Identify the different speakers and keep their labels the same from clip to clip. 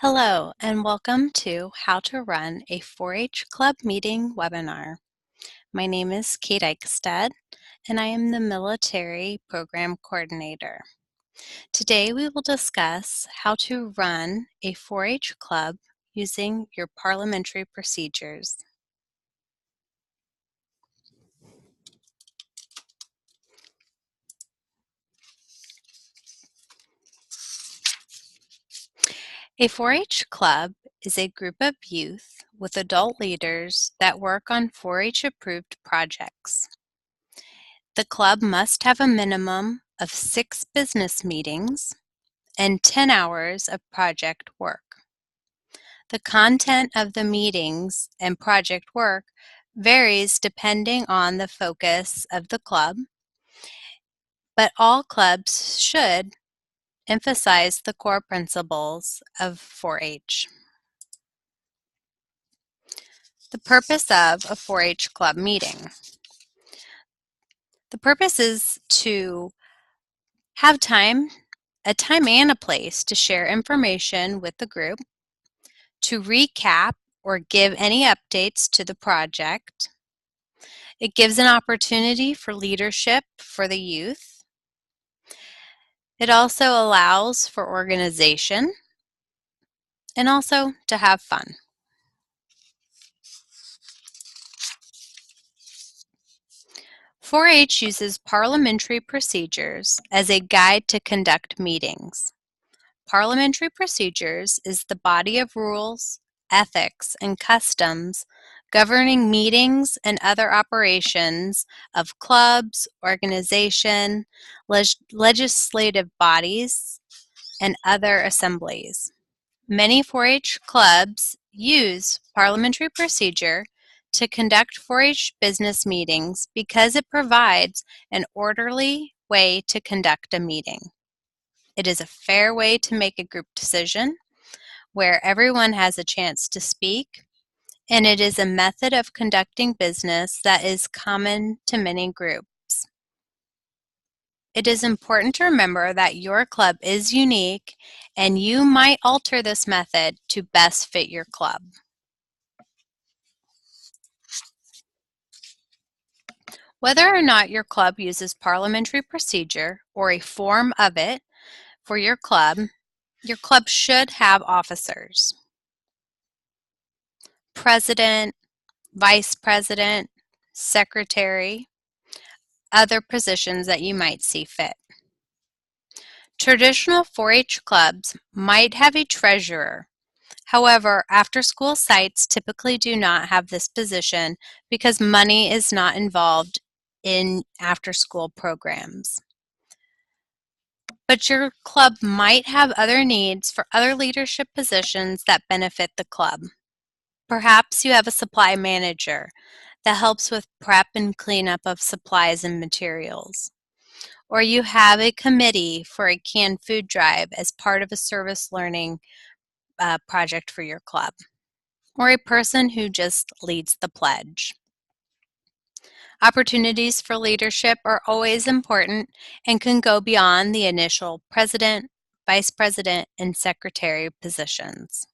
Speaker 1: Hello, and welcome to How to Run a 4-H Club Meeting webinar. My name is Kate Eichstead, and I am the Military Program Coordinator. Today we will discuss how to run a 4-H club using your parliamentary procedures. A 4-H club is a group of youth with adult leaders that work on 4-H approved projects. The club must have a minimum of 6 business meetings and 10 hours of project work. The content of the meetings and project work varies depending on the focus of the club, but all clubs should emphasize the core principles of 4-H. The purpose of a 4-H club meeting. The purpose is to have a time and a place to share information with the group, to recap or give any updates to the project. It gives an opportunity for leadership for the youth. It also allows for organization and also to have fun. "4-H uses parliamentary procedures as a guide to conduct meetings. Parliamentary procedures is the body of rules, ethics, and customs governing meetings and other operations of clubs, organization, legislative bodies, and other assemblies. Many 4-H clubs use parliamentary procedure to conduct 4-H business meetings because it provides an orderly way to conduct a meeting. It is a fair way to make a group decision where everyone has a chance to speak, and it is a method of conducting business that is common to many groups. It is important to remember that your club is unique, and you might alter this method to best fit your club. Whether or not your club uses parliamentary procedure or a form of it for your club should have officers: president, vice president, secretary, other positions that you might see fit. Traditional 4-H clubs might have a treasurer. However, after-school sites typically do not have this position because money is not involved in after-school programs. But your club might have other needs for other leadership positions that benefit the club. Perhaps you have a supply manager that helps with prep and cleanup of supplies and materials. Or you have a committee for a canned food drive as part of a service learning project for your club. Or a person who just leads the pledge. Opportunities for leadership are always important and can go beyond the initial president, vice president, and secretary positions.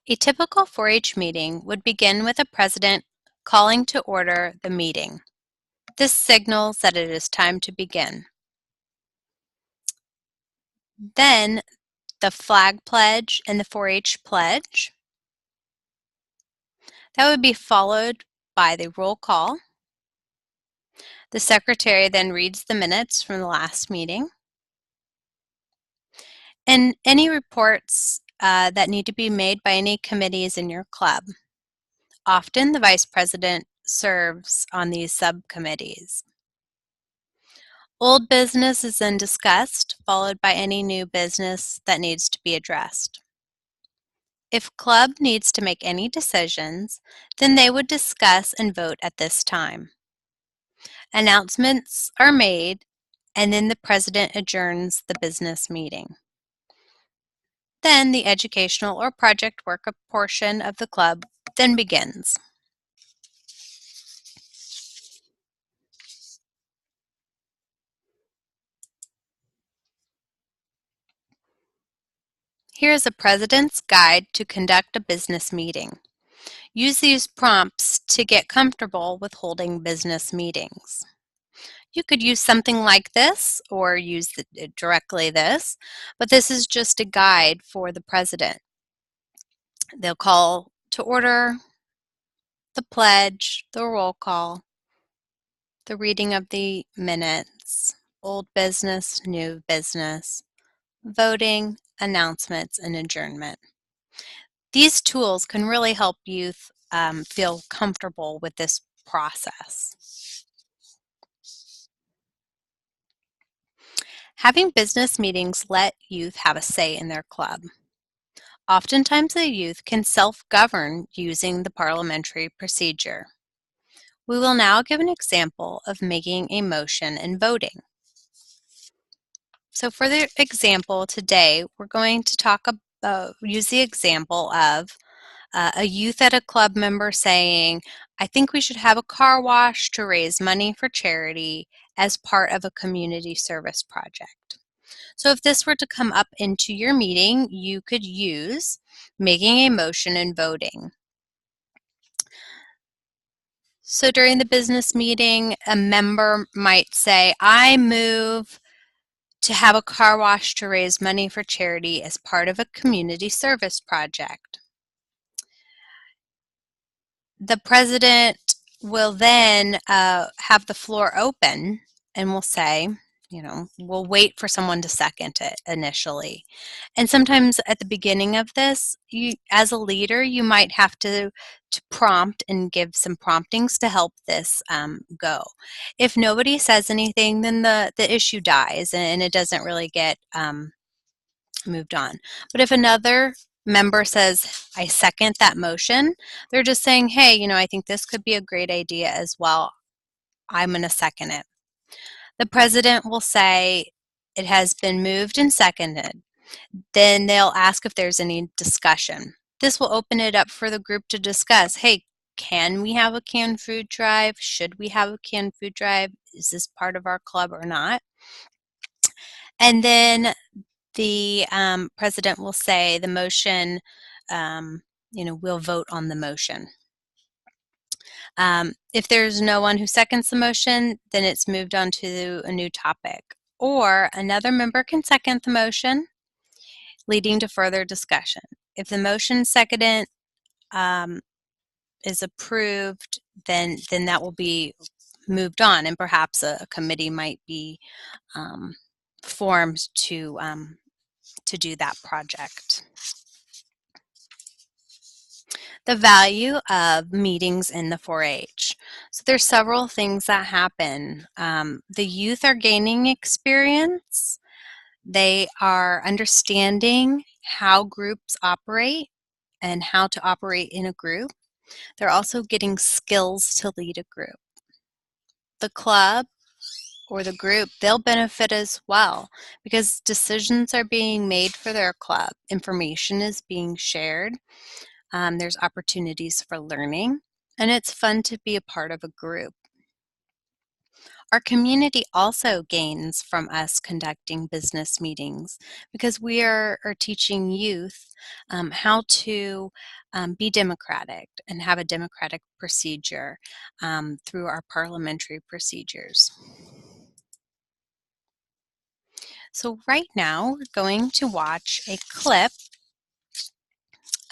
Speaker 1: A typical 4-H meeting would begin with a president calling to order the meeting. This signals that it is time to begin. Then the flag pledge and the 4-H pledge. That would be followed by the roll call. The secretary then reads the minutes from the last meeting. And any reports that need to be made by any committees in your club. Often the vice president serves on these subcommittees. Old business is then discussed, followed by any new business that needs to be addressed. If club needs to make any decisions, then they would discuss and vote at this time. Announcements are made, and then the president adjourns the business meeting. Then the educational or project work portion of the club then begins. Here is a president's guide to conduct a business meeting. Use these prompts to get comfortable with holding business meetings. You could use something like this or use directly this, but this is just a guide for the president. They'll call to order, the pledge, the roll call, the reading of the minutes, old business, new business, voting, announcements, and adjournment. These tools can really help youth feel comfortable with this process. Having business meetings let youth have a say in their club. Oftentimes, the youth can self-govern using the parliamentary procedure. We will now give an example of making a motion and voting. So for the example today, we're going to use the example of a youth at a club member saying, I think we should have a car wash to raise money for charity as part of a community service project. So if this were to come up into your meeting, you could use making a motion and voting. So during the business meeting, a member might say, I move to have a car wash to raise money for charity as part of a community service project. The president will then have the floor open and will say, we'll wait for someone to second it initially. And sometimes at the beginning of this, as a leader, you might have to prompt and give some promptings to help this go. If nobody says anything, then the issue dies and it doesn't really get moved on. But if another member says, I second that motion, they're just saying, hey, I think this could be a great idea as well. I'm going to second it. The president will say, it has been moved and seconded. Then they'll ask if there's any discussion. This will open it up for the group to discuss, hey, can we have a canned food drive? Should we have a canned food drive? Is this part of our club or not? And then the president will say the motion, we'll vote on the motion. If there's no one who seconds the motion, then it's moved on to a new topic. Or another member can second the motion, leading to further discussion. If the motion seconded is approved, then that will be moved on, and perhaps a committee might be formed to do that project. The value of meetings in the 4-H. So there's several things that happen. The youth are gaining experience. They are understanding how groups operate and how to operate in a group. They're also getting skills to lead a group. The club or the group, they'll benefit as well because decisions are being made for their club. Information is being shared. There's opportunities for learning, and it's fun to be a part of a group. Our community also gains from us conducting business meetings because we are teaching youth how to be democratic and have a democratic procedure through our parliamentary procedures. So right now, we're going to watch a clip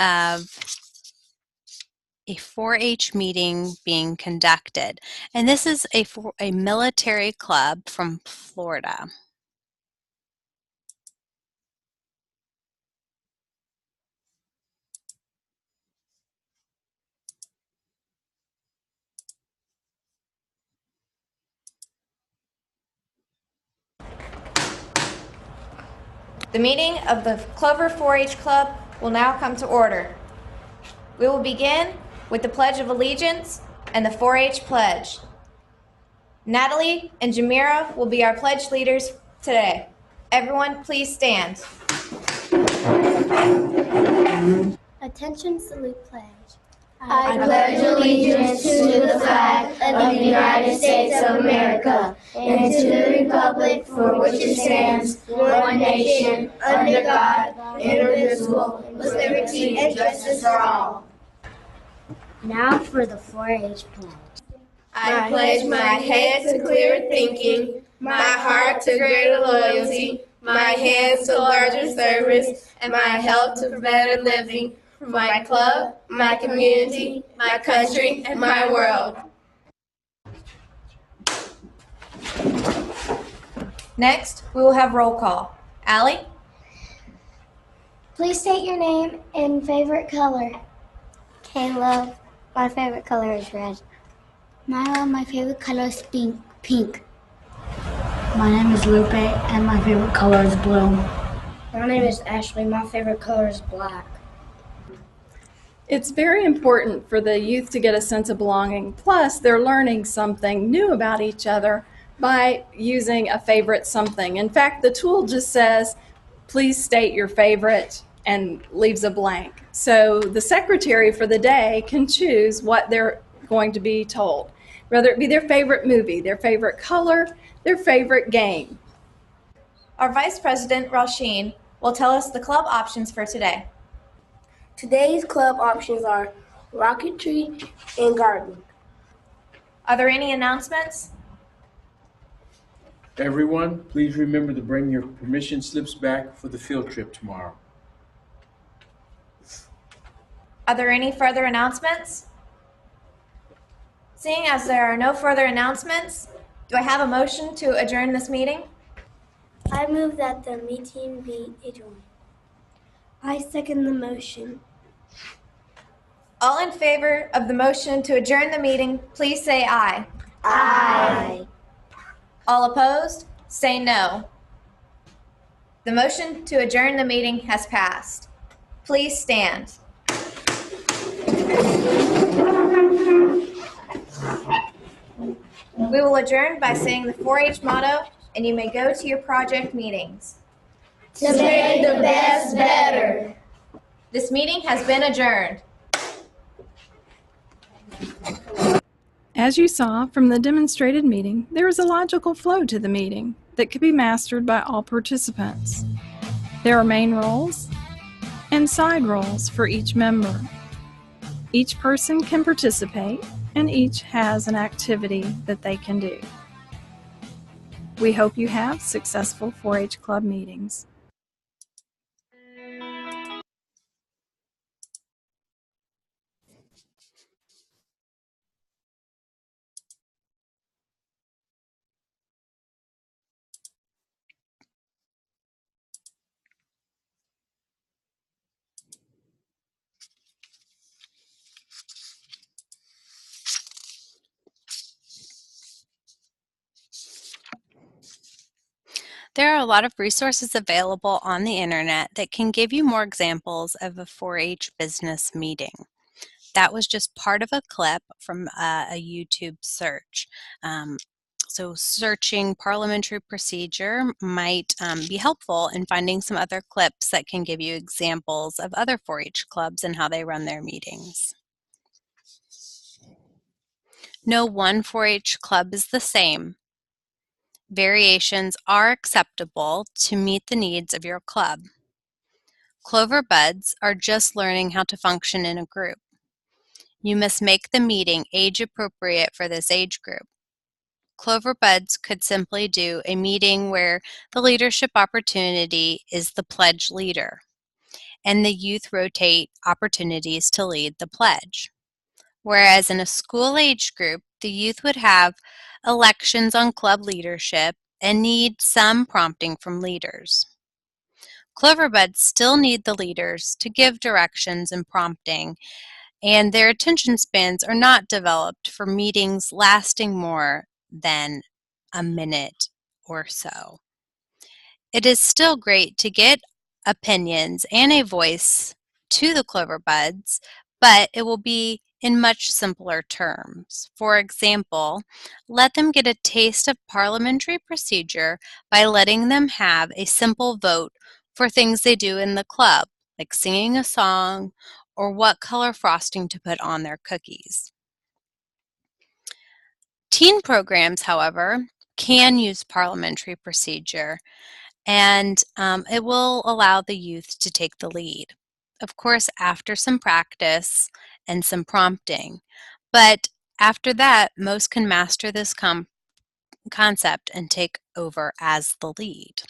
Speaker 1: of a 4-H meeting being conducted. And this is a military club from Florida.
Speaker 2: The meeting of the Clover 4-H Club will now come to order. We will begin with the Pledge of Allegiance and the 4-H Pledge. Natalie and Jamira will be our pledge leaders today. Everyone, please stand.
Speaker 3: Attention, salute pledge. I pledge allegiance to the flag of the United States of America and to the republic for which it stands, one nation, under God, indivisible, with liberty and justice for all.
Speaker 4: Now for the 4-H pledge.
Speaker 3: I pledge my head to clear thinking, my heart to greater loyalty, my hands to larger service, and my health to better living for my club, my community, my country, and my world.
Speaker 2: Next, we will have roll call. Allie?
Speaker 4: Please state your name and favorite color. Caleb, my favorite color is red. Nyla, my favorite color is pink.
Speaker 5: My name is Lupe, and my favorite color is blue.
Speaker 6: My name is Ashley. My favorite color is black.
Speaker 7: It's very important for the youth to get a sense of belonging. Plus, they're learning something new about each other by using a favorite something. In fact, the tool just says, please state your favorite, and leaves a blank. So the secretary for the day can choose what they're going to be told, whether it be their favorite movie, their favorite color, their favorite game.
Speaker 2: Our Vice President, Rasheen, will tell us the club options for today.
Speaker 6: Today's club options are rocketry and gardening.
Speaker 2: Are there any announcements?
Speaker 8: Everyone, please remember to bring your permission slips back for the field trip tomorrow.
Speaker 2: Are there any further announcements? Seeing as there are no further announcements, do I have a motion to adjourn this meeting?
Speaker 4: I move that the meeting be adjourned.
Speaker 5: I second the motion.
Speaker 2: All in favor of the motion to adjourn the meeting, please say aye.
Speaker 3: Aye.
Speaker 2: All opposed, say no. The motion to adjourn the meeting has passed. Please stand. We will adjourn by saying the 4-H motto, and you may go to your project meetings.
Speaker 3: To make the best better.
Speaker 2: This meeting has been adjourned.
Speaker 7: As you saw from the demonstrated meeting, there is a logical flow to the meeting that could be mastered by all participants. There are main roles and side roles for each member. Each person can participate, and each has an activity that they can do. We hope you have successful 4-H Club meetings. There are a lot of resources available on the internet that can give you more examples of a 4-H business meeting. That was just part of a clip from a YouTube search. So searching Parliamentary Procedure might be helpful in finding some other clips that can give you examples of other 4-H clubs and how they run their meetings. No one 4-H club is the same. Variations are acceptable to meet the needs of your club. Clover buds are just learning how to function in a group. You must make the meeting age appropriate for this age group. Clover buds could simply do a meeting where the leadership opportunity is the pledge leader, and the youth rotate opportunities to lead the pledge. Whereas in a school age group, the youth would have elections on club leadership and need some prompting from leaders. Clover buds still need the leaders to give directions and prompting, and their attention spans are not developed for meetings lasting more than a minute or so. It is still great to get opinions and a voice to the Clover buds, but it will be in much simpler terms. For example, let them get a taste of parliamentary procedure by letting them have a simple vote for things they do in the club, like singing a song or what color frosting to put on their cookies. Teen programs, however, can use parliamentary procedure, and it will allow the youth to take the lead. Of course, after some practice and some prompting. But after that, most can master this concept and take over as the lead.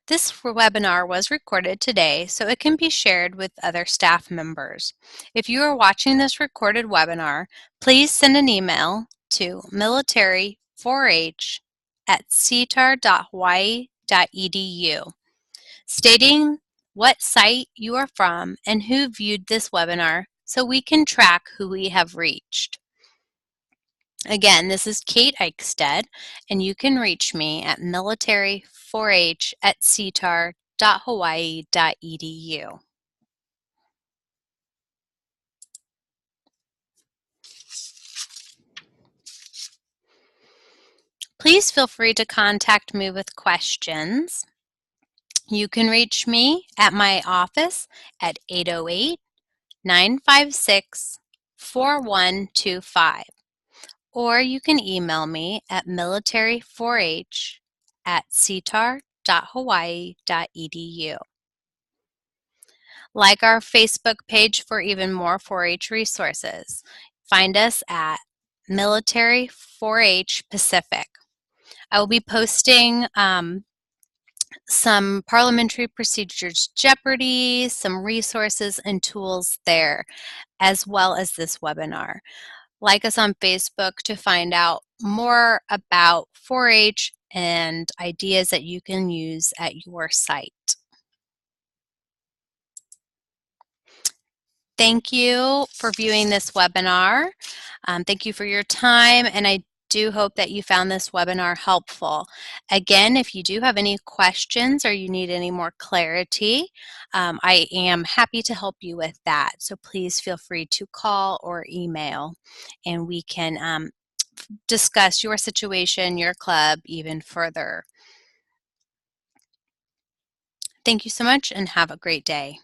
Speaker 7: This webinar was recorded today, so it can be shared with other staff members. If you are watching this recorded webinar, please send an email to military4h@ctar.hawaii.edu stating what site you are from and who viewed this webinar so we can track who we have reached. Again, this is Kate Eichstead, and you can reach me at military4h@ctar.hawaii.edu. Please feel free to contact me with questions. You can reach me at my office at 808-956-4125. Or you can email me at military4h@ctar.hawaii.edu. Like our Facebook page for even more 4-H resources. Find us at Military 4-H Pacific. I will be posting some parliamentary procedures Jeopardy, some resources and tools there, as well as this webinar. Like us on Facebook to find out more about 4-H and ideas that you can use at your site. Thank you for viewing this webinar. Thank you for your time, and I do hope that you found this webinar helpful. Again, if you do have any questions or you need any more clarity, I am happy to help you with that. So please feel free to call or email, and we can discuss your situation, your club, even further. Thank you so much, and have a great day.